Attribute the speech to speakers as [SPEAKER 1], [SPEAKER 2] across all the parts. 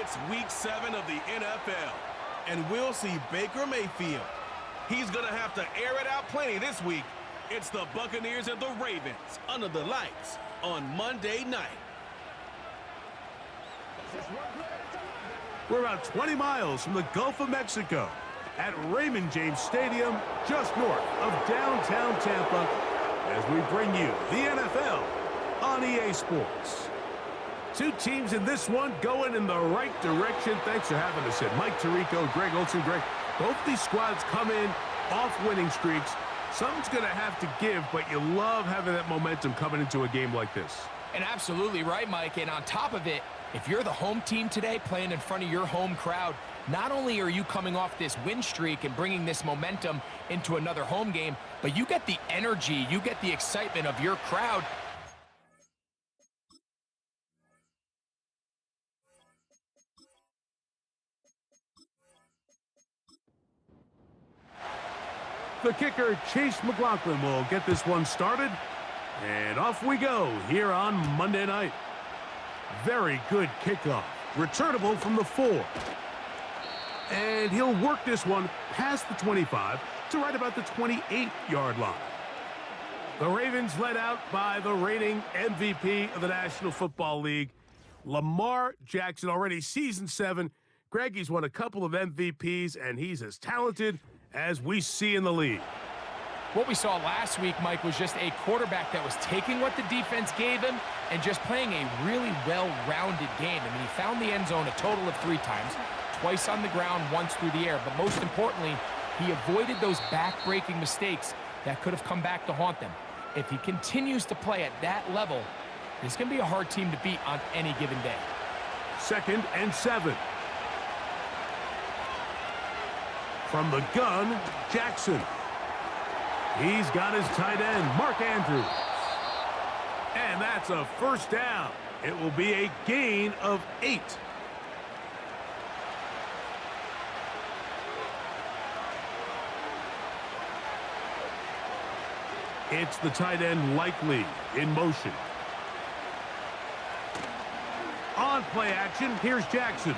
[SPEAKER 1] It's Week 7 of the NFL, and we'll see Baker Mayfield. He's going to have to air it out plenty this week. It's the Buccaneers and the Ravens under the lights on Monday night.
[SPEAKER 2] We're about 20 miles from the Gulf of Mexico at Raymond James Stadium, just north of downtown Tampa, as we bring you the NFL on EA Sports. Two teams in this one going in the right direction. Thanks for having us in. Mike Tirico, Greg Olson. Greg, both these squads come in off winning streaks. Something's going to have to give, but you love having that momentum coming into a game like this.
[SPEAKER 3] And absolutely right, Mike. And on top of it, if you're the home team today playing in front of your home crowd, not only are you coming off this win streak and bringing this momentum into another home game, but you get the energy, you get the excitement of your crowd.
[SPEAKER 2] The kicker, Chase McLaughlin, will get this one started. And off we go here on Monday night. Very good kickoff. Returnable from the 4. And he'll work this one past the 25 to right about the 28-yard line. The Ravens led out by the reigning MVP of the National Football League, Lamar Jackson, already season 7. Greg, he's won a couple of MVPs, and he's as talented as we see in the league.
[SPEAKER 3] What we saw last week, Mike, was just a quarterback that was taking what the defense gave him and just playing a really well-rounded game. I mean, he found the end zone a total of 3 times, twice on the ground, once through the air. But most importantly, he avoided those back-breaking mistakes that could have come back to haunt them. If he continues to play at that level, it's going to be a hard team to beat on any given day.
[SPEAKER 2] 2nd and 7. From the gun, Jackson. He's got his tight end, Mark Andrews. And that's a first down. It will be a gain of 8. It's the tight end, Likely, in motion. On play action, here's Jackson.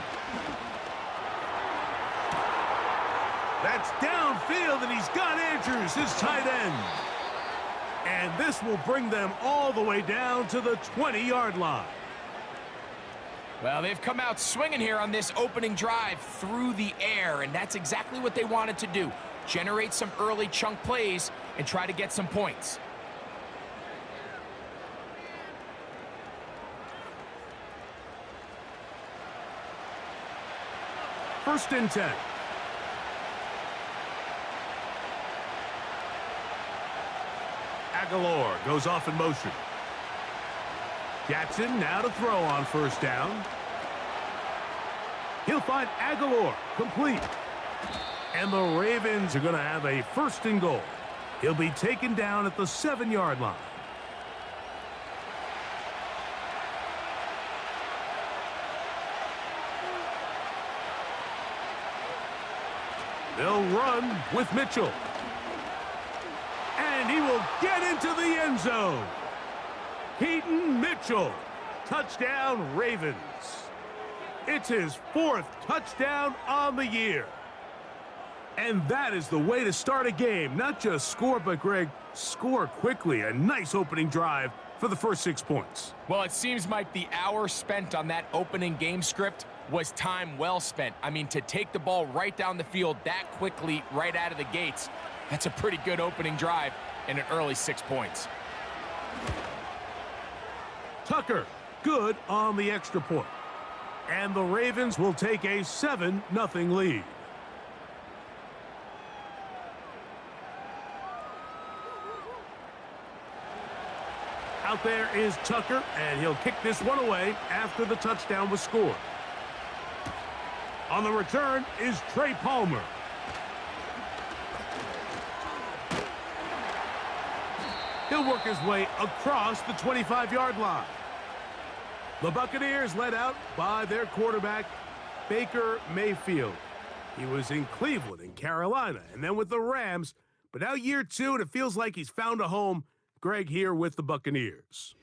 [SPEAKER 2] That's downfield, and he's got Andrews, his tight end. And this will bring them all the way down to the 20-yard line.
[SPEAKER 3] Well, they've come out swinging here on this opening drive through the air, and that's exactly what they wanted to do. Generate some early chunk plays and try to get some points.
[SPEAKER 2] First and 10. Aguilar goes off in motion. Jackson now to throw on first down. He'll find Aguilar complete. And the Ravens are going to have a first and goal. He'll be taken down at the 7-yard line. They'll run with Mitchell. And he will get into the end zone. Keaton Mitchell, touchdown Ravens. It's his 4th touchdown on the year. And that is the way to start a game. Not just score, but Greg, score quickly. A nice opening drive for the first 6 points.
[SPEAKER 3] Well, it seems, Mike, the hour spent on that opening game script was time well spent. I mean, to take the ball right down the field that quickly, right out of the gates, that's a pretty good opening drive and an early 6 points.
[SPEAKER 2] Tucker, good on the extra point. And the Ravens will take a 7-0 lead. Out there is Tucker, and he'll kick this one away after the touchdown was scored. On the return is Trey Palmer. He'll work his way across the 25-yard line. The Buccaneers led out by their quarterback, Baker Mayfield. He was in Cleveland and Carolina, and then with the Rams. But now year 2, and it feels like he's found a home. Greg here with the Buccaneers.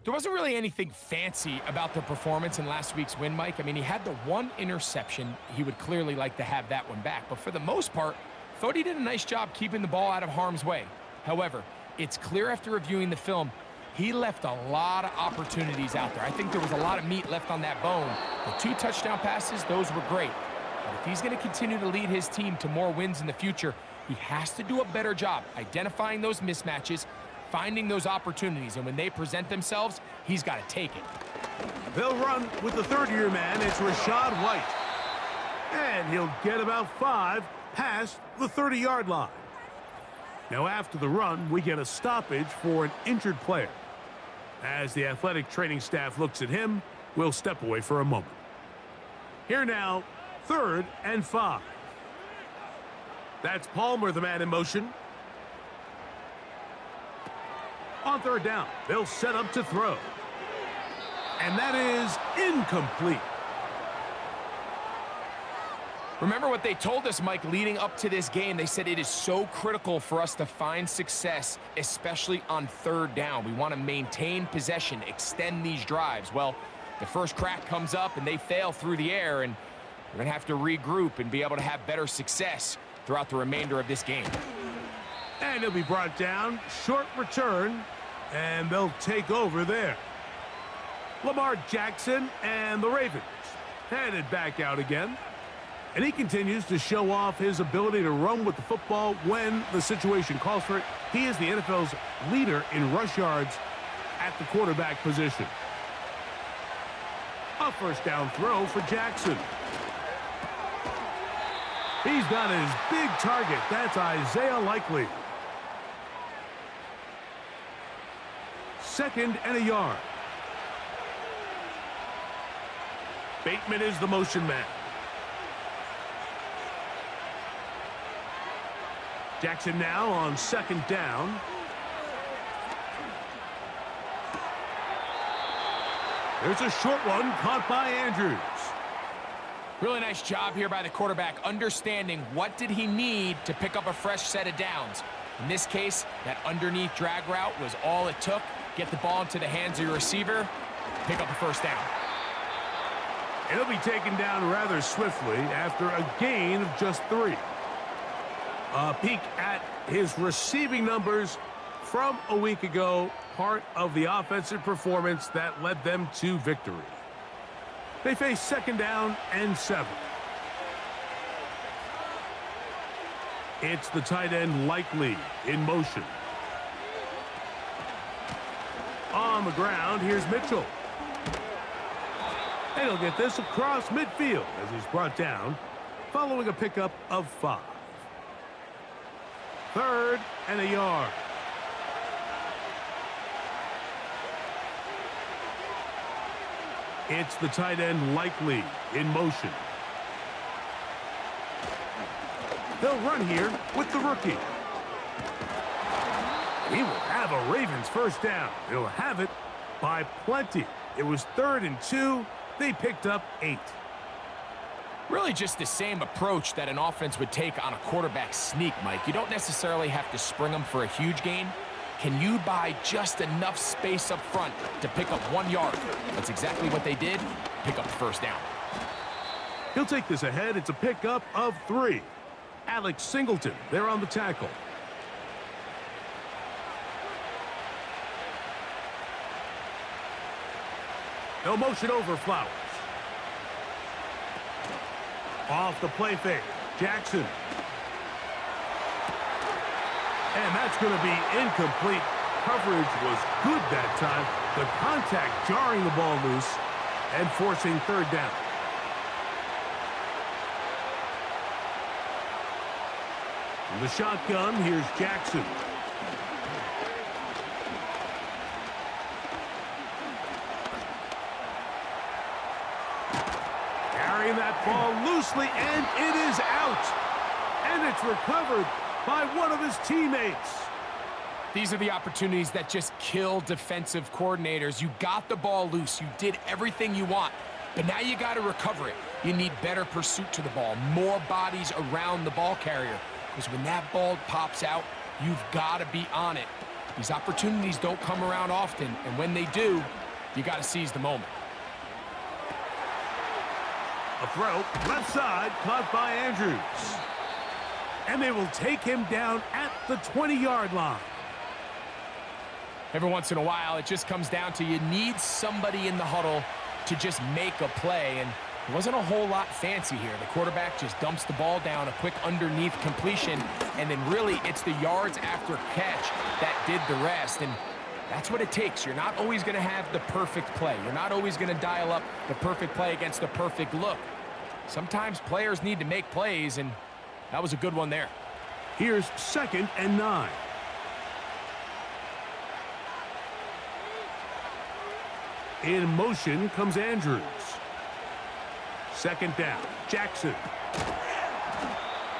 [SPEAKER 3] There wasn't really anything fancy about the performance in last week's win, Mike. I mean, he had the one interception. He would clearly like to have that one back. But for the most part, thought he did a nice job keeping the ball out of harm's way. However, it's clear after reviewing the film, he left a lot of opportunities out there. I think there was a lot of meat left on that bone. The 2 touchdown passes, those were great. But if he's going to continue to lead his team to more wins in the future, he has to do a better job identifying those mismatches, finding those opportunities, and when they present themselves, he's got to take it.
[SPEAKER 2] They'll run with the third-year man. It's Rashad White. And he'll get about 5 past the 30-yard line. Now, after the run, we get a stoppage for an injured player. As the athletic training staff looks at him, we'll step away for a moment. Here now, 3rd and 5. That's Palmer, the man in motion. On 3rd down, they'll set up to throw. And that is incomplete.
[SPEAKER 3] Remember what they told us, Mike, leading up to this game. They said it is so critical for us to find success, especially on 3rd down. We want to maintain possession, extend these drives. Well, the first crack comes up and they fail through the air, and we're going to have to regroup and be able to have better success throughout the remainder of this game.
[SPEAKER 2] And he'll be brought down, short return, and they'll take over there. Lamar Jackson and the Ravens headed back out again. And he continues to show off his ability to run with the football when the situation calls for it. He is the NFL's leader in rush yards at the quarterback position. A 1st down throw for Jackson. He's got his big target. That's Isaiah Likely. 2nd and a yard. Bateman is the motion man. Jackson now on 2nd down. There's a short one caught by Andrews.
[SPEAKER 3] Really nice job here by the quarterback, understanding what did he need to pick up a fresh set of downs. In this case, that underneath drag route was all it took. Get the ball into the hands of your receiver, pick up a 1st down.
[SPEAKER 2] It'll be taken down rather swiftly after a gain of just 3. A peek at his receiving numbers from a week ago, part of the offensive performance that led them to victory. They face 2nd down and 7. It's the tight end Likely in motion. On the ground, here's Mitchell. And he'll get this across midfield as he's brought down following a pickup of 5. 3rd and a yard. It's the tight end Likely in motion. They'll run here with the rookie. He will have a Ravens 1st down. He'll have it by plenty. It was 3rd and 2. They picked up 8.
[SPEAKER 3] Really just the same approach that an offense would take on a quarterback sneak, Mike. You don't necessarily have to spring them for a huge gain. Can you buy just enough space up front to pick up 1 yard? That's exactly what they did. Pick up the 1st down.
[SPEAKER 2] He'll take this ahead. It's a pickup of 3. Alex Singleton there on the tackle. No motion over Flowers. Off the play fake. Jackson. And that's going to be incomplete. Coverage was good that time. The contact jarring the ball loose and forcing 3rd down. From the shotgun, here's Jackson. Carrying that ball loosely, and it is out. And it's recovered by one of his teammates.
[SPEAKER 3] These are the opportunities that just kill defensive coordinators. You got the ball loose. You did everything you want. But now you got to recover it. You need better pursuit to the ball, more bodies around the ball carrier. Because when that ball pops out, you've got to be on it. These opportunities don't come around often, and when they do, you got to seize the moment.
[SPEAKER 2] A throw, left side, caught by Andrews. And they will take him down at the 20-yard line.
[SPEAKER 3] Every once in a while, it just comes down to you need somebody in the huddle to just make a play, and it wasn't a whole lot fancy here. The quarterback just dumps the ball down, a quick underneath completion, and then really it's the yards after catch that did the rest, and that's what it takes. You're not always going to have the perfect play. You're not always going to dial up the perfect play against the perfect look. Sometimes players need to make plays, and that was a good one there.
[SPEAKER 2] Here's 2nd and 9. In motion comes Andrews. 2nd down, Jackson.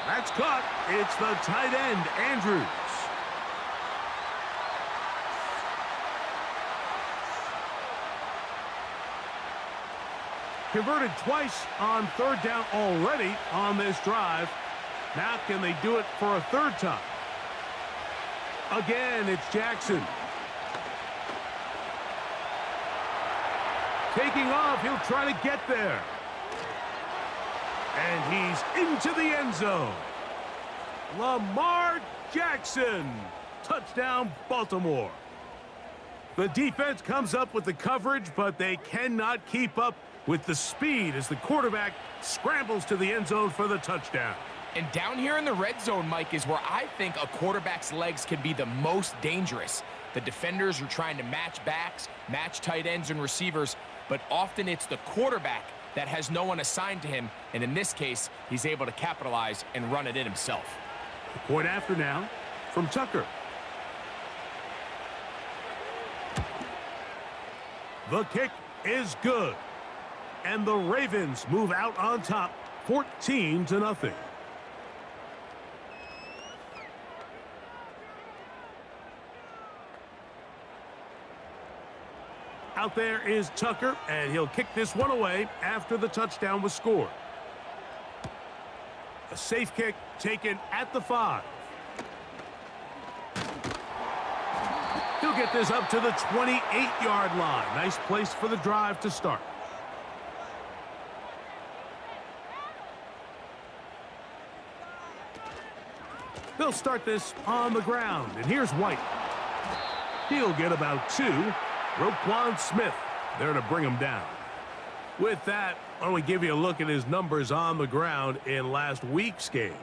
[SPEAKER 2] That's caught. It's the tight end, Andrews. Converted twice on 3rd down already on this drive. Now can they do it for a 3rd time? Again, it's Jackson. Taking off, he'll try to get there. And he's into the end zone. Lamar Jackson. Touchdown, Baltimore. The defense comes up with the coverage, but they cannot keep up with the speed as the quarterback scrambles to the end zone for the touchdown.
[SPEAKER 3] And down here in the red zone, Mike, is where I think a quarterback's legs can be the most dangerous. The defenders are trying to match backs, match tight ends and receivers, but often it's the quarterback that has no one assigned to him, and in this case, he's able to capitalize and run it in himself.
[SPEAKER 2] The point after now from Tucker. The kick is good. And the Ravens move out on top, 14-0. Out there is Tucker, and he'll kick this one away after the touchdown was scored. A safe kick taken at the 5. He'll get this up to the 28-yard line. Nice place for the drive to start. They'll start this on the ground, and here's White. He'll get about 2. Roquan Smith there to bring him down. With that, why don't we give you a look at his numbers on the ground in last week's game.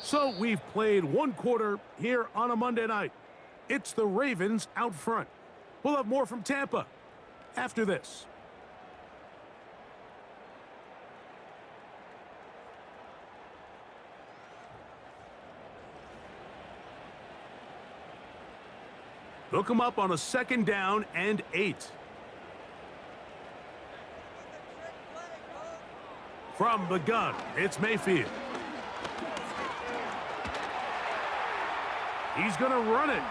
[SPEAKER 2] So we've played 1 quarter here on a Monday night. It's the Ravens out front. We'll have more from Tampa after this. They'll come up on a 2nd down and 8. From the gun, it's Mayfield. He's going to run it.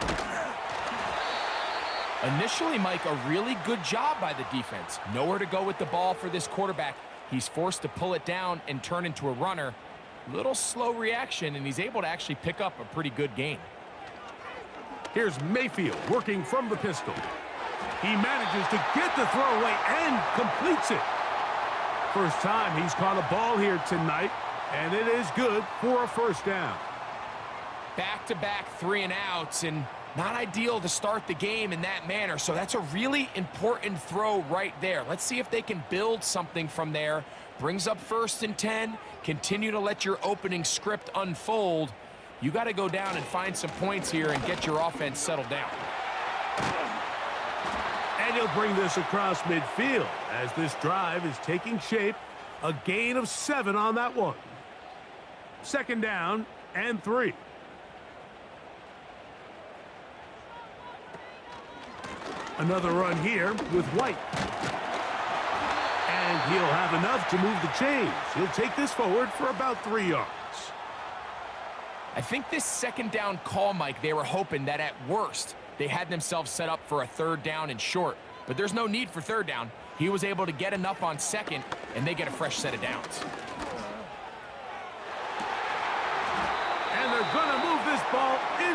[SPEAKER 3] Initially, Mike, a really good job by the defense. Nowhere to go with the ball for this quarterback. He's forced to pull it down and turn into a runner. Little slow reaction, and he's able to actually pick up a pretty good gain.
[SPEAKER 2] Here's Mayfield working from the pistol. He manages to get the throw away and completes it. First time he's caught a ball here tonight, and it is good for a 1st down.
[SPEAKER 3] Back-to-back 3-and-outs, and not ideal to start the game in that manner. So that's a really important throw right there. Let's see if they can build something from there. Brings up 1st and 10. Continue to let your opening script unfold. You got to go down and find some points here and get your offense settled down.
[SPEAKER 2] And he'll bring this across midfield as this drive is taking shape. A gain of 7 on that one. 2nd down and 3. Another run here with White. And he'll have enough to move the chains. He'll take this forward for about 3 yards.
[SPEAKER 3] I think this 2nd down call, Mike, they were hoping that at worst they had themselves set up for a 3rd down and short. But there's no need for 3rd down. He was able to get enough on 2nd, and they get a fresh set of downs.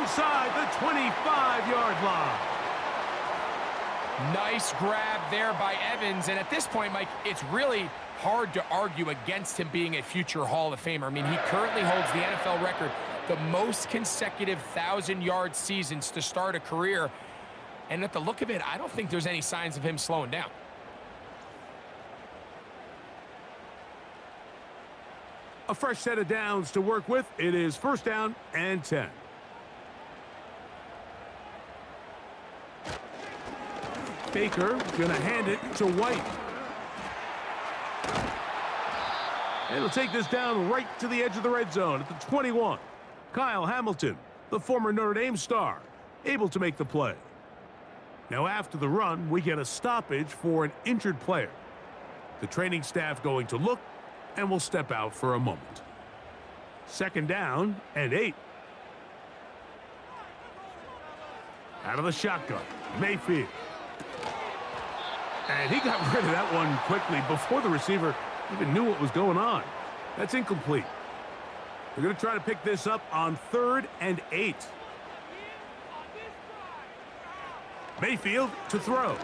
[SPEAKER 2] inside the 25-yard line.
[SPEAKER 3] Nice grab there by Evans, and at this point, Mike, it's really hard to argue against him being a future Hall of Famer. I mean, he currently holds the NFL record, the most consecutive 1,000-yard seasons to start a career, and at the look of it, I don't think there's any signs of him slowing down.
[SPEAKER 2] A fresh set of downs to work with. It is first down and 10. Baker gonna hand it to White. And he'll take this down right to the edge of the red zone at the 21. Kyle Hamilton, the former Notre Dame star, able to make the play. Now after the run, we get a stoppage for an injured player. The training staff going to look and will step out for a moment. Second down and 8. Out of the shotgun, Mayfield. And he got rid of that one quickly before the receiver even knew what was going on. That's incomplete. They're going to try to pick this up on 3rd and 8. Mayfield to throw.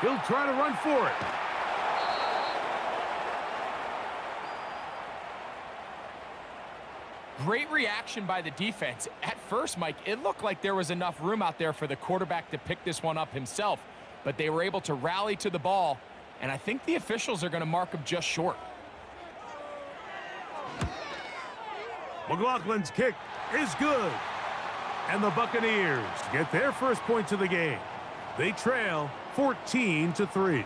[SPEAKER 2] He'll try to run for it.
[SPEAKER 3] Great reaction by the defense. At first, Mike, it looked like there was enough room out there for the quarterback to pick this one up himself, but they were able to rally to the ball, and I think the officials are going to mark him just short.
[SPEAKER 2] McLaughlin's kick is good. And the Buccaneers get their first points of the game. They trail 14-3.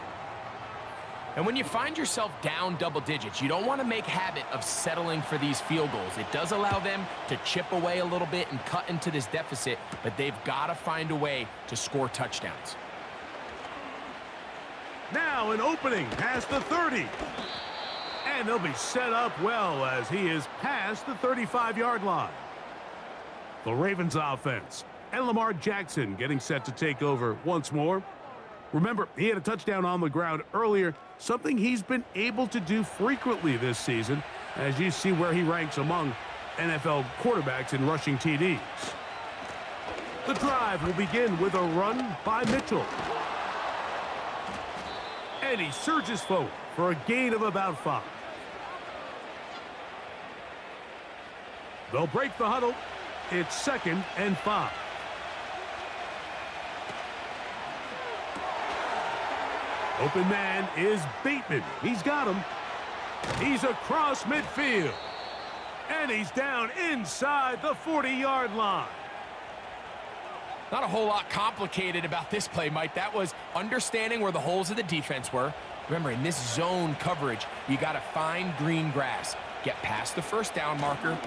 [SPEAKER 3] And when you find yourself down double digits, you don't want to make habit of settling for these field goals. It does allow them to chip away a little bit and cut into this deficit, but they've got to find a way to score touchdowns.
[SPEAKER 2] Now an opening past the 30. And they'll be set up well as he is past the 35-yard line. The Ravens offense and Lamar Jackson getting set to take over once more. Remember, he had a touchdown on the ground earlier, something he's been able to do frequently this season, as you see where he ranks among NFL quarterbacks in rushing TDs. The drive will begin with a run by Mitchell. And he surges forward for a gain of about 5. They'll break the huddle. It's 2nd and 5. Open man is Bateman. He's got him. He's across midfield. And he's down inside the 40-yard line.
[SPEAKER 3] Not a whole lot complicated about this play, Mike. That was understanding where the holes of the defense were. Remember, in this zone coverage, you got to find green grass. Get past the first down marker,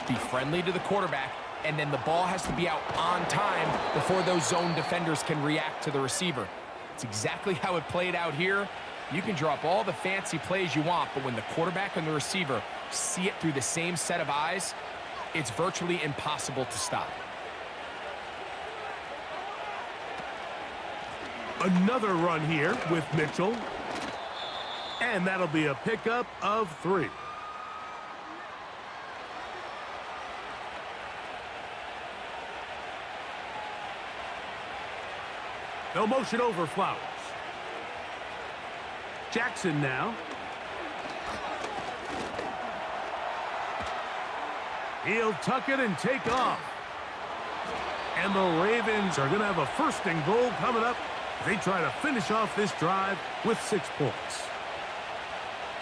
[SPEAKER 3] be friendly to the quarterback, and then the ball has to be out on time before those zone defenders can react to the receiver. It's exactly how it played out here. You can draw up all the fancy plays you want, but when the quarterback and the receiver see it through the same set of eyes, it's virtually impossible to stop.
[SPEAKER 2] Another run here with Mitchell. And that'll be a pickup of 3. They'll motion over Flowers. Jackson now. He'll tuck it and take off. And the Ravens are going to have a 1st and goal coming up. They try to finish off this drive with 6 points.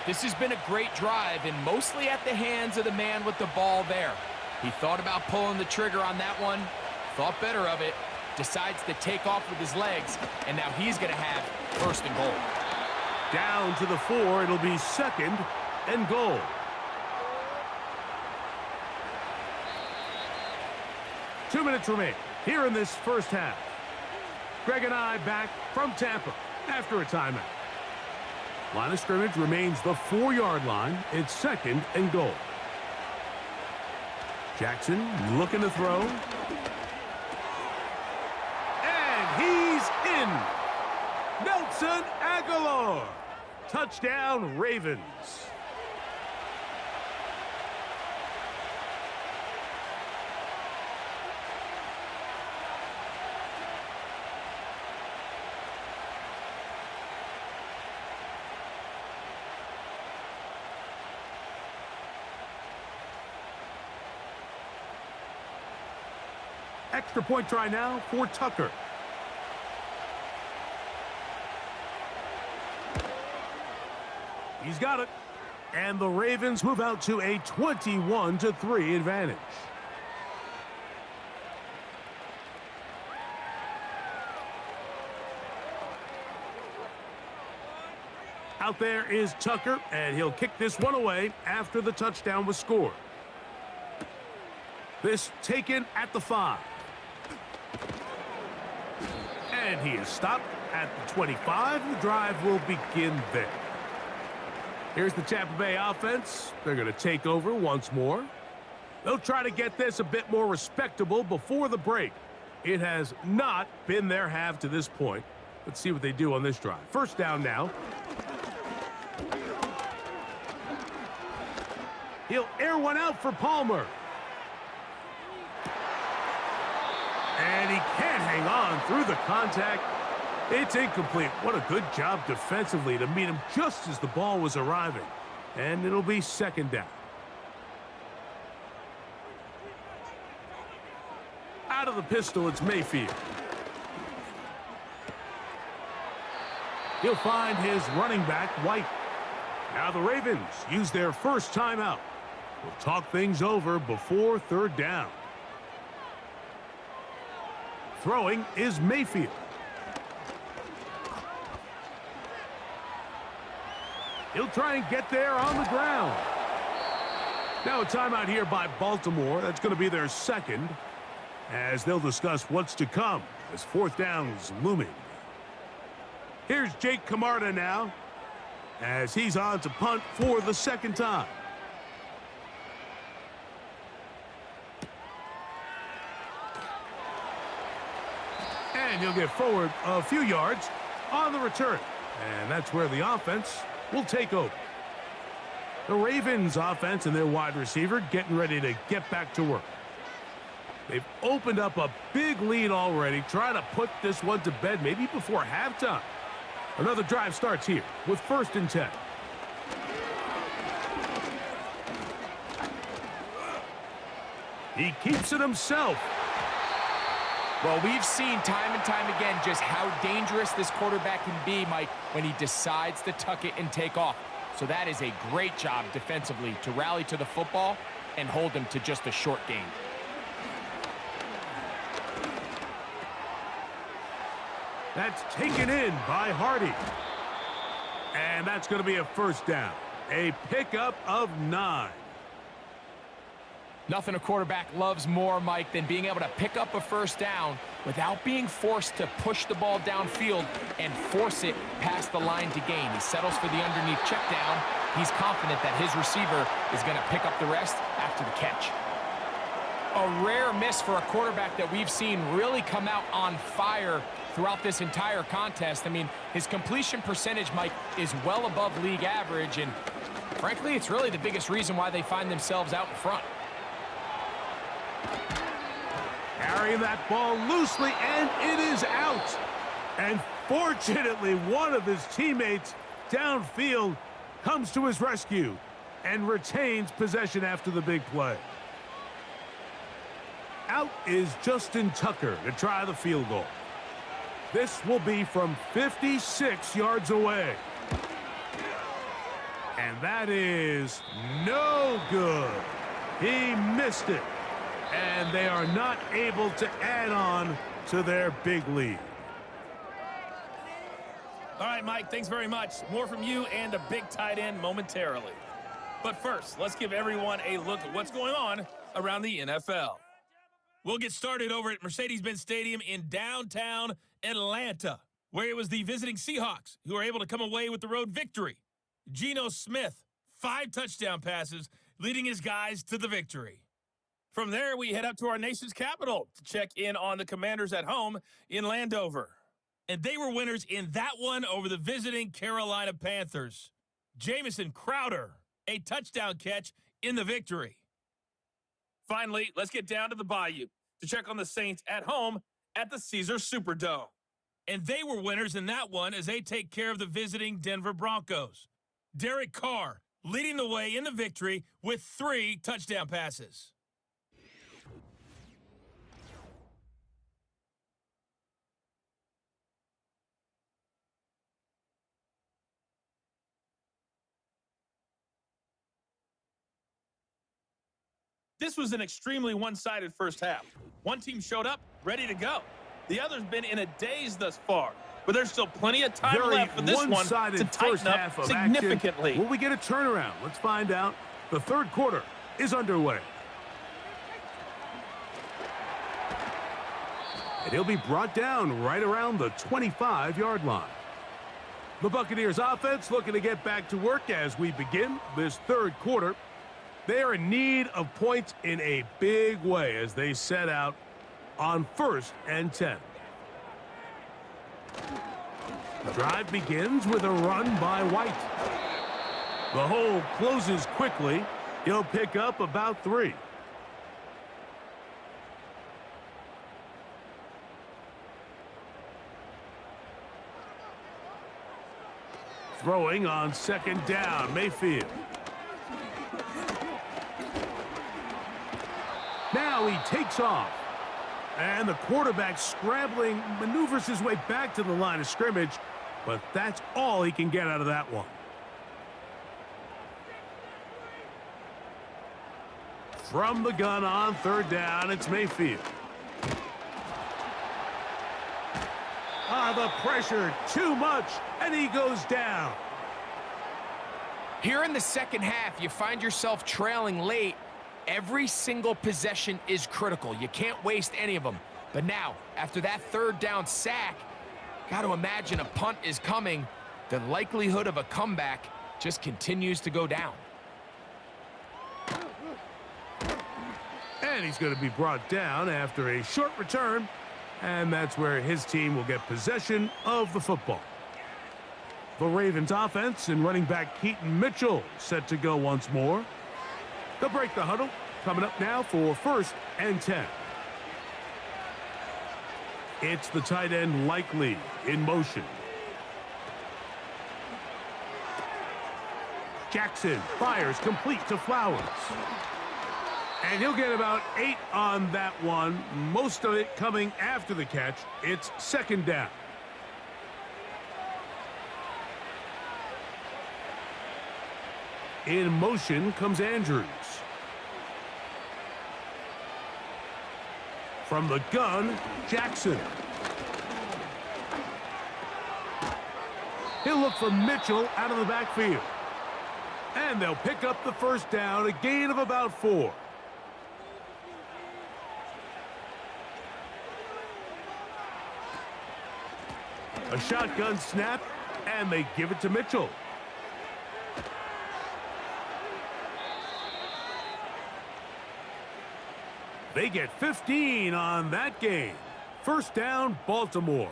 [SPEAKER 3] This has been a great drive, and mostly at the hands of the man with the ball there. He thought about pulling the trigger on that one, thought better of it, decides to take off with his legs, and now he's going to have 1st and goal.
[SPEAKER 2] Down to the 4, it'll be 2nd and goal. Two minutes remain here in this first half. Greg and I back from Tampa after a timeout. Line of scrimmage remains the 4-yard line. It's 2nd and goal. Jackson looking to throw. And he's in. Nelson Aguilar. Touchdown, Ravens. Extra point try now for Tucker. He's got it. And the Ravens move out to a 21-3 advantage. Out there is Tucker, and he'll kick this one away after the touchdown was scored. This taken at the 5. And he is stopped at the 25. The drive will begin there. Here's the Tampa Bay offense. They're going to take over once more. They'll try to get this a bit more respectable before the break. It has not been their half to this point. Let's see what they do on this drive. First down now. He'll air one out for Palmer. And he can't hang on through the contact. It's incomplete. What a good job defensively to meet him just as the ball was arriving. And it'll be second down. Out of the pistol, it's Mayfield. He'll find his running back, White. Now the Ravens use their first timeout. We'll talk things over before third down. Throwing is Mayfield. He'll try and get there on the ground. Now a timeout here by Baltimore. That's going to be their second, as they'll discuss what's to come as fourth down is looming. Here's Jake Camarda now, as he's on to punt for the second time. And he'll get forward a few yards on the return. And that's where the offense will take over. The Ravens offense and their wide receiver getting ready to get back to work. They've opened up a big lead already, trying to put this one to bed maybe before halftime. Another drive starts here with 1st and 10. He keeps it himself.
[SPEAKER 3] Well, we've seen time and time again just how dangerous this quarterback can be, Mike, when he decides to tuck it and take off. So that is a great job defensively to rally to the football and hold him to just a short gain.
[SPEAKER 2] That's taken in by Hardy. And that's going to be a first down. A pickup of 9.
[SPEAKER 3] Nothing a quarterback loves more, Mike, than being able to pick up a first down without being forced to push the ball downfield and force it past the line to gain. He settles for the underneath check down. He's confident that his receiver is going to pick up the rest after the catch. A rare miss for a quarterback that we've seen really come out on fire throughout this entire contest. I mean, his completion percentage, Mike, is well above league average, and frankly, it's really the biggest reason why they find themselves out in front.
[SPEAKER 2] Carrying that ball loosely, and it is out. And fortunately, one of his teammates downfield comes to his rescue and retains possession after the big play. Out is Justin Tucker to try the field goal. This will be from 56 yards away. And that is no good. He missed it. And they are not able to add on to their big lead.
[SPEAKER 4] All right, Mike, thanks very much. More from you and a big tight end momentarily. But first, let's give everyone a look at what's going on around the NFL. We'll get started over at Mercedes-Benz Stadium in downtown Atlanta, where it was the visiting Seahawks who were able to come away with the road victory. Geno Smith, 5 touchdown passes, leading his guys to the victory. From there, we head up to our nation's capital to check in on the Commanders at home in Landover. And they were winners in that one over the visiting Carolina Panthers. Jamison Crowder, a touchdown catch in the victory. Finally, let's get down to the Bayou to check on the Saints at home at the Caesars Superdome. And they were winners in that one as they take care of the visiting Denver Broncos. Derek Carr leading the way in the victory with 3 touchdown passes. This was an extremely one-sided first half. One team showed up, ready to go. The other's been in a daze thus far, but there's still plenty of time left for this one to tighten up significantly.
[SPEAKER 2] Action. Will we get a turnaround? Let's find out. The third quarter is underway. And he'll be brought down right around the 25-yard line. The Buccaneers offense looking to get back to work as we begin this third quarter. They are in need of points in a big way as they set out on 1st and 10. The drive begins with a run by White. The hole closes quickly. He'll pick up about 3. Throwing on 2nd down, Mayfield. Now he takes off. And the quarterback scrambling, maneuvers his way back to the line of scrimmage, but that's all he can get out of that one. From the gun on 3rd down, it's Mayfield. The pressure, too much, and he goes down.
[SPEAKER 3] Here in the second half, you find yourself trailing late. Every single possession is critical. You can't waste any of them. But now, after that 3rd down sack, got to imagine a punt is coming. The likelihood of a comeback just continues to go down.
[SPEAKER 2] And he's going to be brought down after a short return. And that's where his team will get possession of the football. The Ravens offense and running back Keaton Mitchell set to go once more. They'll break the huddle. Coming up now for 1st and 10. It's the tight end Likely in motion. Jackson fires complete to Flowers. And he'll get about 8 on that one, most of it coming after the catch. It's 2nd down. In motion comes Andrews. From the gun, Jackson. He'll look for Mitchell out of the backfield. And they'll pick up the 1st down, a gain of about 4. A shotgun snap, and they give it to Mitchell. They get 15 on that game. 1st down, Baltimore.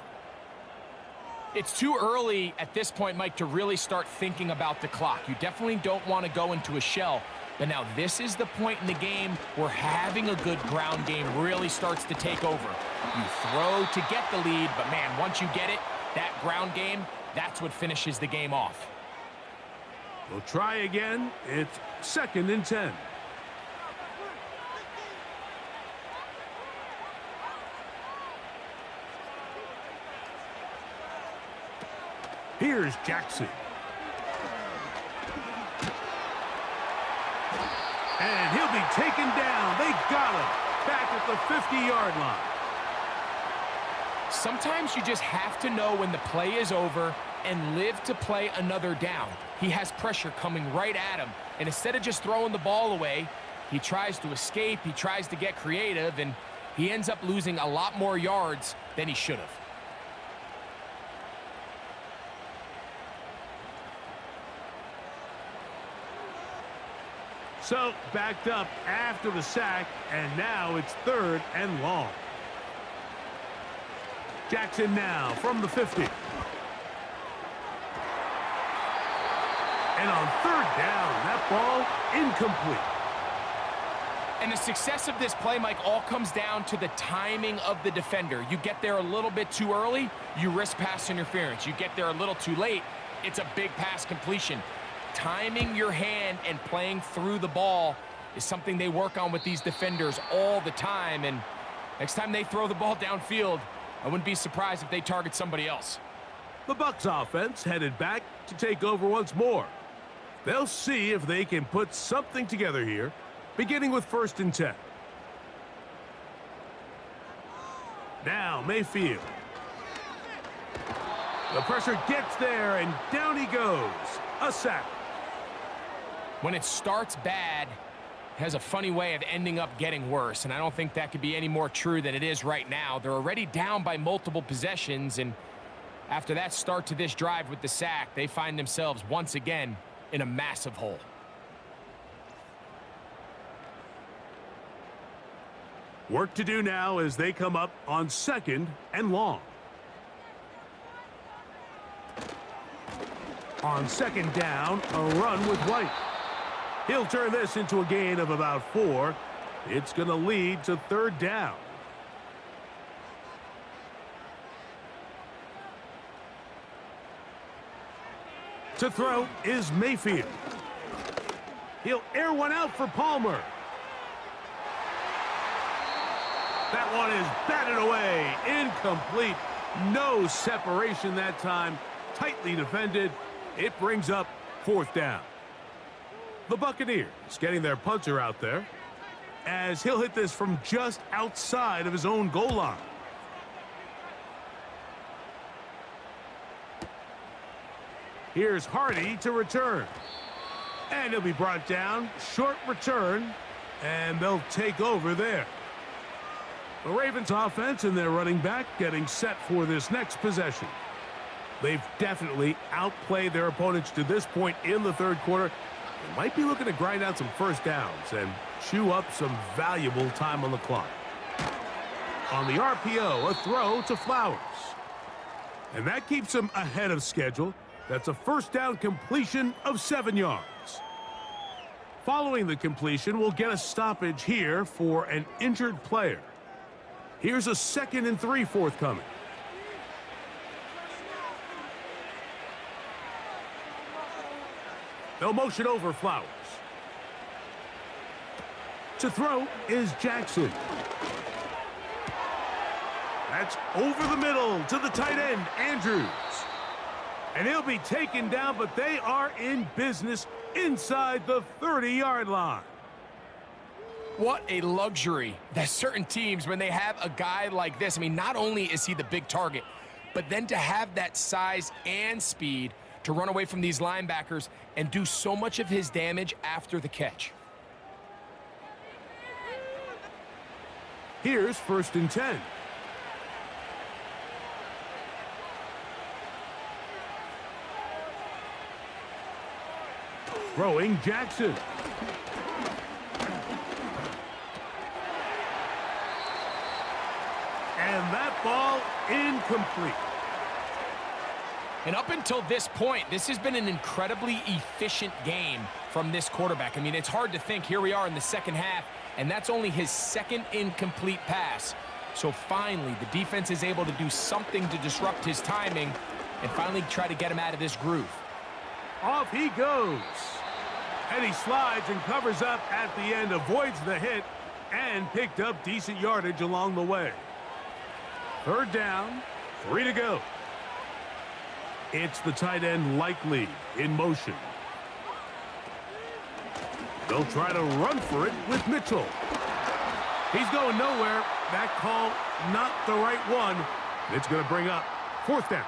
[SPEAKER 3] It's too early at this point, Mike, to really start thinking about the clock. You definitely don't want to go into a shell. But now this is the point in the game where having a good ground game really starts to take over. You throw to get the lead, but man, once you get it, that ground game, that's what finishes the game off.
[SPEAKER 2] We'll try again. It's 2nd and 10. Here's Jackson. And he'll be taken down. They got him back at the 50-yard line.
[SPEAKER 3] Sometimes you just have to know when the play is over and live to play another down. He has pressure coming right at him, and instead of just throwing the ball away, he tries to escape, he tries to get creative, and he ends up losing a lot more yards than he should have.
[SPEAKER 2] So, backed up after the sack, and now it's 3rd and long. Jackson now from the 50. And on 3rd down, that ball incomplete.
[SPEAKER 3] And the success of this play, Mike, all comes down to the timing of the defender. You get there a little bit too early, you risk pass interference. You get there a little too late, it's a big pass completion. Timing your hand and playing through the ball is something they work on with these defenders all the time. And next time they throw the ball downfield, I wouldn't be surprised if they target somebody else.
[SPEAKER 2] The Bucs offense headed back to take over once more. They'll see if they can put something together here. beginning with 1st and 10. Now Mayfield. The pressure gets there, and down he goes. A sack.
[SPEAKER 3] When it starts bad, it has a funny way of ending up getting worse, and I don't think that could be any more true than it is right now. They're already down by multiple possessions, and after that start to this drive with the sack, they find themselves once again in a massive hole.
[SPEAKER 2] Work to do now as they come up on 2nd and long. On 2nd down, a run with White. He'll turn this into a gain of about 4. It's going to lead to 3rd down. To throw is Mayfield. He'll air one out for Palmer. That one is batted away. Incomplete. No separation that time. Tightly defended. It brings up 4th down. The Buccaneers getting their punter out there as he'll hit this from just outside of his own goal line. Here's Hardy to return. And he'll be brought down. Short return. And they'll take over there. The Ravens offense and their running back getting set for this next possession. They've definitely outplayed their opponents to this point in the 3rd quarter. They might be looking to grind out some 1st downs and chew up some valuable time on the clock. On the RPO, a throw to Flowers. And that keeps them ahead of schedule. That's a 1st down completion of 7 yards. Following the completion, we'll get a stoppage here for an injured player. Here's a 2nd and 3 forthcoming. They'll motion over Flowers. To throw is Jackson. That's over the middle to the tight end, Andrews. And he'll be taken down, but they are in business inside the 30-yard line.
[SPEAKER 3] What a luxury that certain teams, when they have a guy like this, I mean, not only is he the big target, but then to have that size and speed to run away from these linebackers and do so much of his damage after the catch.
[SPEAKER 2] Here's 1st and 10. Throwing Jackson. And that ball incomplete.
[SPEAKER 3] And up until this point, this has been an incredibly efficient game from this quarterback. I mean, it's hard to think. Here we are in the 2nd half, and that's only his 2nd incomplete pass. So finally, the defense is able to do something to disrupt his timing and finally try to get him out of this groove.
[SPEAKER 2] Off he goes. And he slides and covers up at the end, avoids the hit, and picked up decent yardage along the way. 3rd down, 3 to go. It's the tight end Likely in motion. They'll try to run for it with Mitchell. He's going nowhere. That call, not the right one. It's going to bring up 4th down.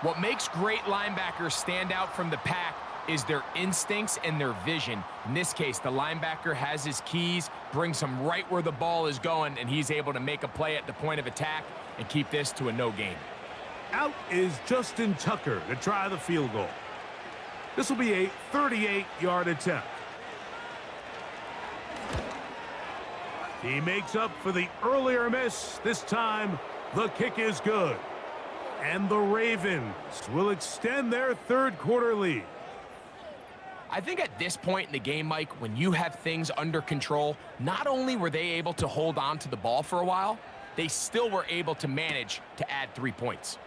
[SPEAKER 3] What makes great linebackers stand out from the pack is their instincts and their vision. In this case, the linebacker has his keys, brings him right where the ball is going, and he's able to make a play at the point of attack and keep this to a no gain.
[SPEAKER 2] Out is Justin Tucker to try the field goal. This will be a 38-yard attempt. He makes up for the earlier miss. This time, the kick is good. And the Ravens will extend their 3rd quarter lead.
[SPEAKER 3] I think at this point in the game, Mike, when you have things under control, not only were they able to hold on to the ball for a while, they still were able to manage to add 3 points.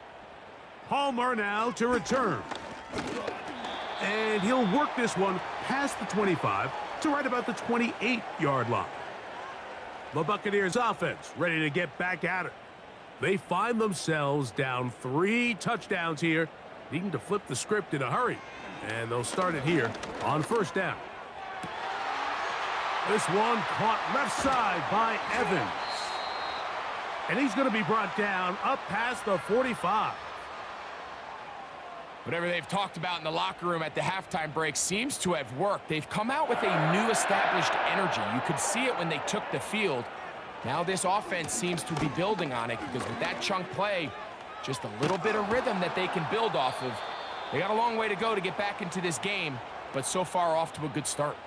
[SPEAKER 2] Palmer now to return. And he'll work this one past the 25 to right about the 28-yard line. The Buccaneers offense ready to get back at it. They find themselves down 3 touchdowns here, needing to flip the script in a hurry. And they'll start it here on 1st down. This one caught left side by Evans. And he's going to be brought down up past the 45.
[SPEAKER 3] Whatever they've talked about in the locker room at the halftime break seems to have worked. They've come out with a new established energy. You could see it when they took the field. Now this offense seems to be building on it because with that chunk play, just a little bit of rhythm that they can build off of. They got a long way to go to get back into this game, but so far off to a good start.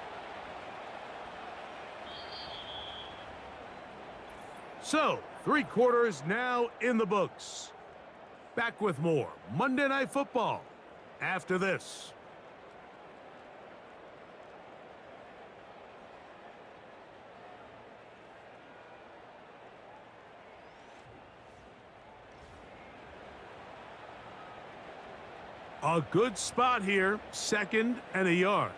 [SPEAKER 2] So, 3 quarters now in the books. Back with more Monday Night Football after this. A good spot here, 2nd and a yard.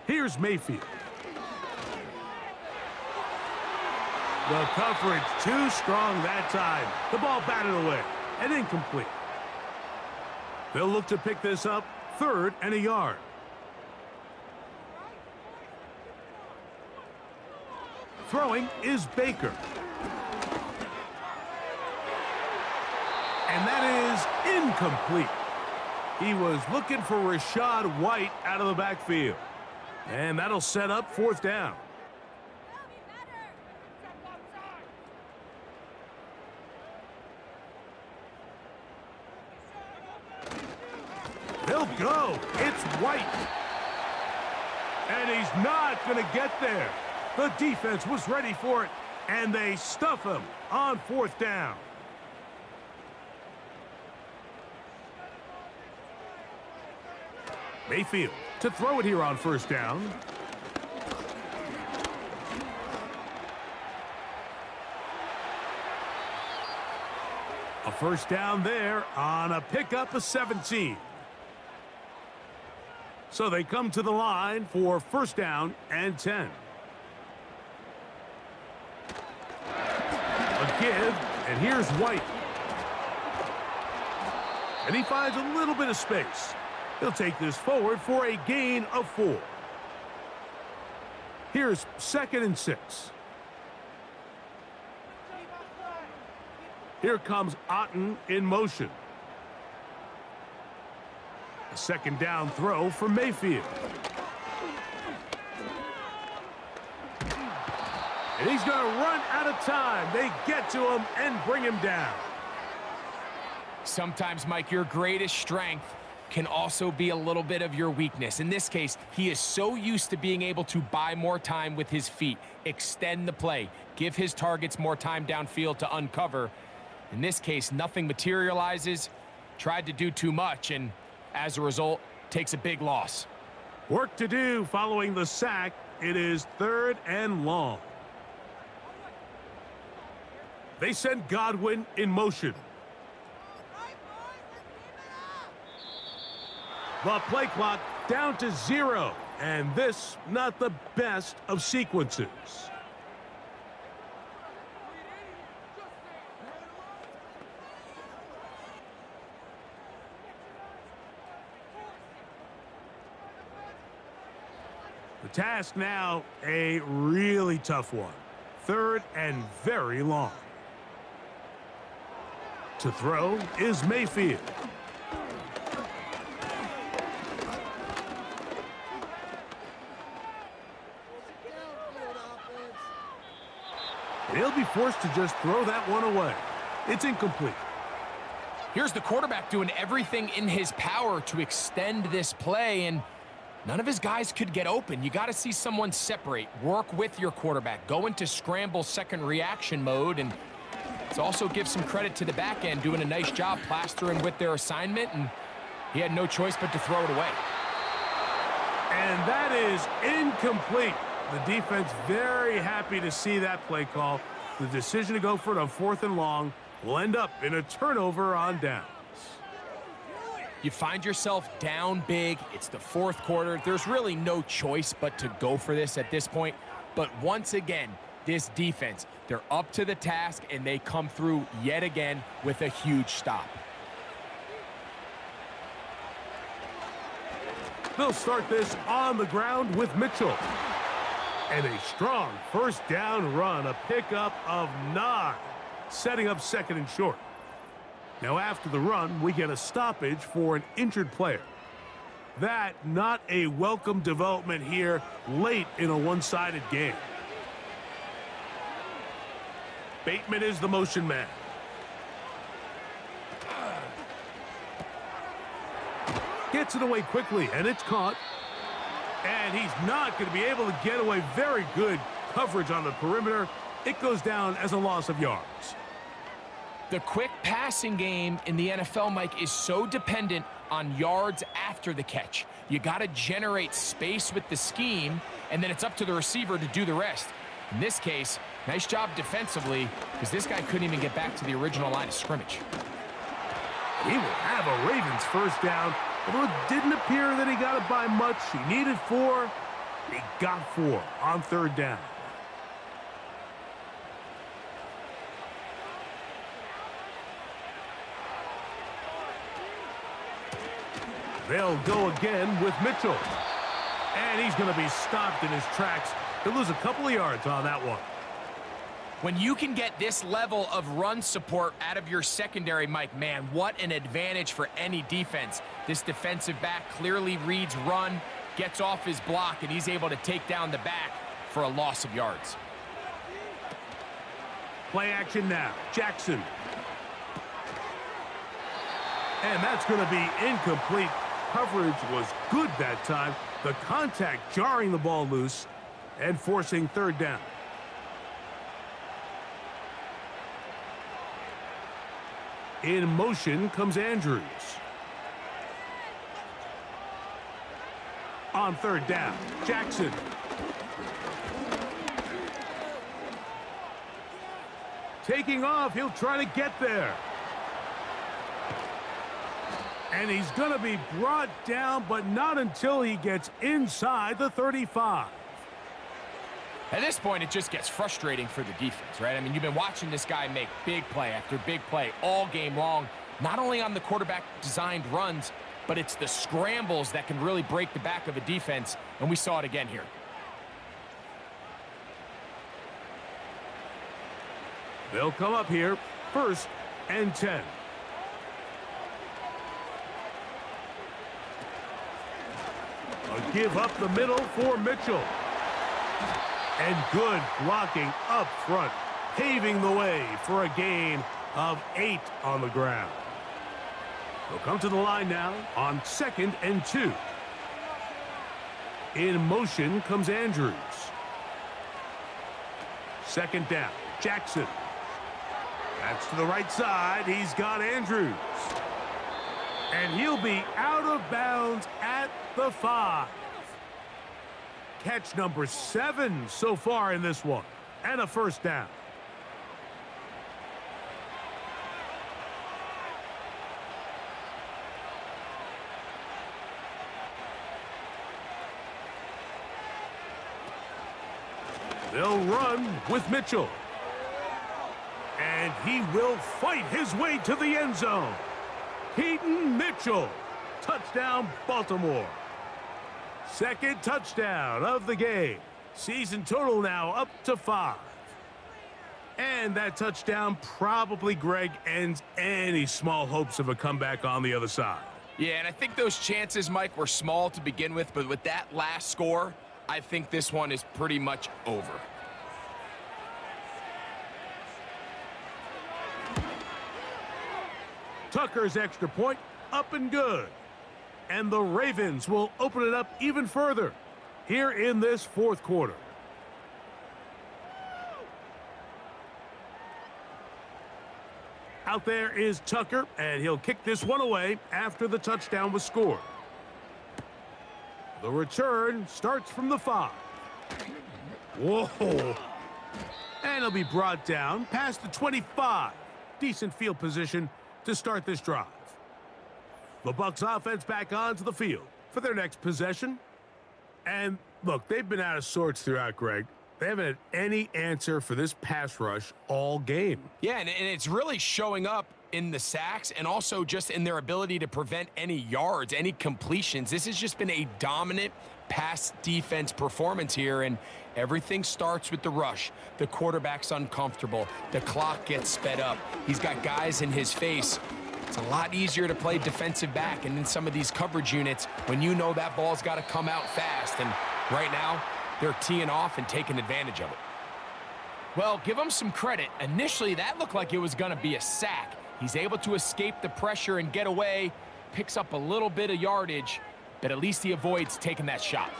[SPEAKER 2] Here's Mayfield. The coverage too strong that time. The ball batted away and incomplete. They'll look to pick this up 3rd and a yard. Throwing is Baker. And that is incomplete. He was looking for Rashad White out of the backfield. And that'll set up 4th down. He'll go. It's White. And he's not going to get there. The defense was ready for it, and they stuff him on 4th down. Mayfield to throw it here on 1st down. A 1st down there on a pickup of 17. So they come to the line for 1st down and 10. A give, and here's White. And he finds a little bit of space. He'll take this forward for a gain of 4. Here's 2nd and 6. Here comes Otten in motion. A 2nd down throw for Mayfield. And he's going to run out of time. They get to him and bring him down.
[SPEAKER 3] Sometimes, Mike, your greatest strength can also be a little bit of your weakness. In this case, he is so used to being able to buy more time with his feet, extend the play, give his targets more time downfield to uncover. In this case, nothing materializes, tried to do too much, and as a result, takes a big loss.
[SPEAKER 2] Work to do following the sack. It is 3rd and long. They send Godwin in motion. The play clock down to 0, and this not the best of sequences. The task now, a really tough one. 3rd and very long. To throw is Mayfield. He'll be forced to just throw that one away. It's incomplete.
[SPEAKER 3] Here's the quarterback doing everything in his power to extend this play, and none of his guys could get open. You got to see someone separate, work with your quarterback, go into scramble 2nd reaction mode, and let's also give some credit to the back end doing a nice job plastering with their assignment, and he had no choice but to throw it away.
[SPEAKER 2] And that is incomplete. The defense very happy to see that play call. The decision to go for it on 4th and long will end up in a turnover on downs.
[SPEAKER 3] You find yourself down big. It's the 4th quarter. There's really no choice but to go for this at this point. But once again, this defense, they're up to the task, and they come through yet again with a huge stop.
[SPEAKER 2] They'll start this on the ground with Mitchell. And a strong first down run, a pickup of 9, setting up second and short. Now after the run, we get a stoppage for an injured player. That not a welcome development here late in a one-sided game. Bateman is the motion man. Gets it away quickly, and it's caught. And he's not going to be able to get away. Very good coverage on the perimeter. It goes down as a loss of yards.
[SPEAKER 3] The quick passing game in the NFL, Mike, is so dependent on yards after the catch. You got to generate space with the scheme, and then it's up to the receiver to do the rest. In this case, nice job defensively, because this guy couldn't even get back to the original line of scrimmage.
[SPEAKER 2] He will have a Ravens first down, although it didn't appear that he got it by much. He needed 4. He got 4 on third down. They'll go again with Mitchell. And he's going to be stopped in his tracks. He'll lose a couple of yards on that one.
[SPEAKER 3] When you can get this level of run support out of your secondary, Mike, man, what an advantage for any defense. This defensive back clearly reads run, gets off his block, and he's able to take down the back for a loss of yards.
[SPEAKER 2] Play action now. Jackson. And that's going to be incomplete. Coverage was good that time. The contact jarring the ball loose and forcing third down. In motion comes Andrews. On third down, Jackson. Taking off, he'll try to get there. And he's going to be brought down, but not until he gets inside the 35.
[SPEAKER 3] At this point, it just gets frustrating for the defense, right? I mean, you've been watching this guy make big play after big play all game long, not only on the quarterback-designed runs, but it's the scrambles that can really break the back of a defense, and we saw it again here.
[SPEAKER 2] They'll come up here, 1st and 10. A give up the middle for Mitchell. And good blocking up front, paving the way for a gain of 8 on the ground. They'll come to the line now on 2nd and 2. In motion comes Andrews. 2nd down, Jackson. That's to the right side. He's got Andrews. And he'll be out of bounds at the 5. Catch number 7 so far in this one. And a first down. They'll run with Mitchell. And he will fight his way to the end zone. Keaton Mitchell. Touchdown, Baltimore. 2nd touchdown of the game. Season total now up to 5. And that touchdown probably, Greg, ends any small hopes of a comeback on the other side.
[SPEAKER 3] Yeah, and I think those chances, Mike, were small to begin with, but with that last score, I think this one is pretty much over.
[SPEAKER 2] Tucker's extra point, up and good. And the Ravens will open it up even further here in this 4th quarter. Out there is Tucker, and he'll kick this one away after the touchdown was scored. The return starts from the 5. Whoa. And he'll be brought down past the 25. Decent field position to start this drive. The Bucs offense back onto the field for their next possession. And look, they've been out of sorts throughout, Greg. They haven't had any answer for this pass rush all game.
[SPEAKER 3] Yeah, and it's really showing up in the sacks and also just in their ability to prevent any yards, any completions. This has just been a dominant pass defense performance here, and everything starts with the rush. The quarterback's uncomfortable. The clock gets sped up. He's got guys in his face. It's a lot easier to play defensive back, and in some of these coverage units, when you know that ball's got to come out fast, and right now, they're teeing off and taking advantage of it. Well, give him some credit. Initially, that looked like it was going to be a sack. He's able to escape the pressure and get away, picks up a little bit of yardage, but at least he avoids taking that shot.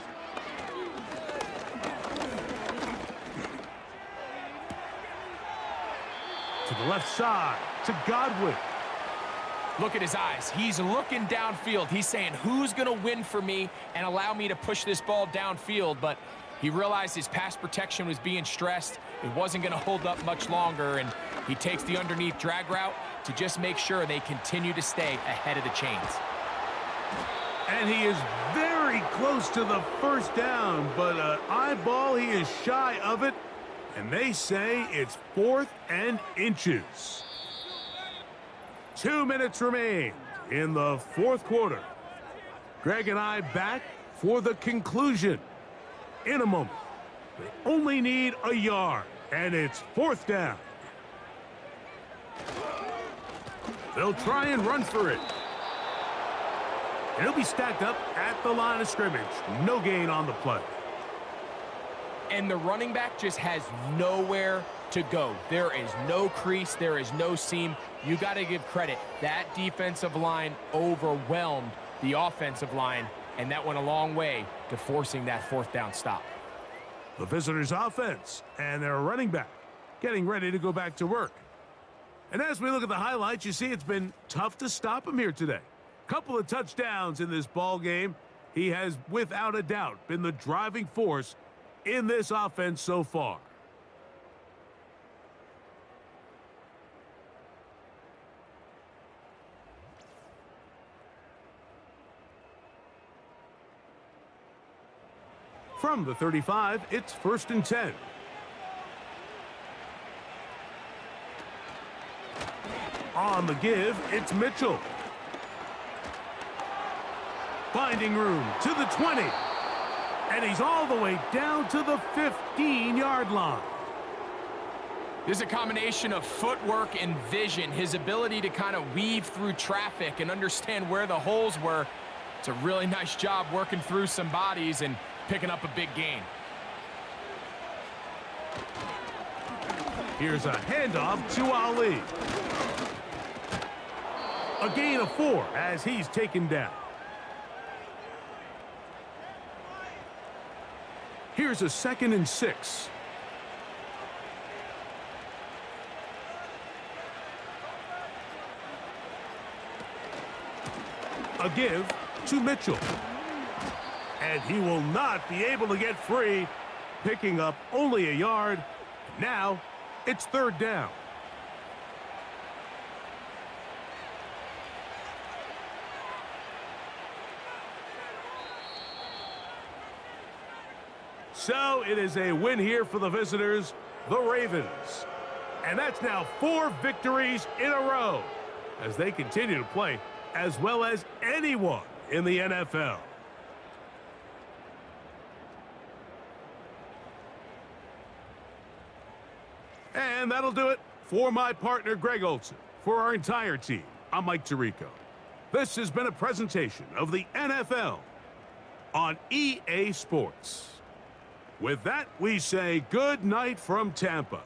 [SPEAKER 2] To the left side, to Godwin.
[SPEAKER 3] Look at his eyes. He's looking downfield. He's saying, who's going to win for me and allow me to push this ball downfield? But he realized his pass protection was being stressed. It wasn't going to hold up much longer, and he takes the underneath drag route to just make sure they continue to stay ahead of the chains.
[SPEAKER 2] And he is very close to the first down, but an eyeball, he is shy of it, and they say it's 4th and inches. 2 minutes remain in the 4th quarter. Greg and I back for the conclusion in a moment. They only need a yard, and it's 4th down. They'll try and run for it. And he'll be stacked up at the line of scrimmage. No gain on the play.
[SPEAKER 3] And the running back just has nowhere to go. There is no crease. There is no seam. You got to give credit. That defensive line overwhelmed the offensive line, and that went a long way to forcing that 4th down stop.
[SPEAKER 2] The visitors' offense and their running back getting ready to go back to work. And as we look at the highlights, you see it's been tough to stop him here today. Couple of touchdowns in this ball game. He has, without a doubt, been the driving force in this offense so far. From the 35, it's 1st and 10. On the give, it's Mitchell. Finding room to the 20. And he's all the way down to the 15-yard line.
[SPEAKER 3] This is a combination of footwork and vision, his ability to kind of weave through traffic and understand where the holes were. It's a really nice job working through some bodies and picking up a big gain.
[SPEAKER 2] Here's a handoff to Ali. A gain of 4 as he's taken down. Here's a 2nd and 6. A give to Mitchell. And he will not be able to get free, picking up only a yard. Now, it's 3rd down. So it is a win here for the visitors, the Ravens. And that's now 4 victories in a row as they continue to play as well as anyone in the NFL. And that'll do it for my partner, Greg Olson. For our entire team, I'm Mike Tirico. This has been a presentation of the NFL on EA Sports. With that, we say good night from Tampa.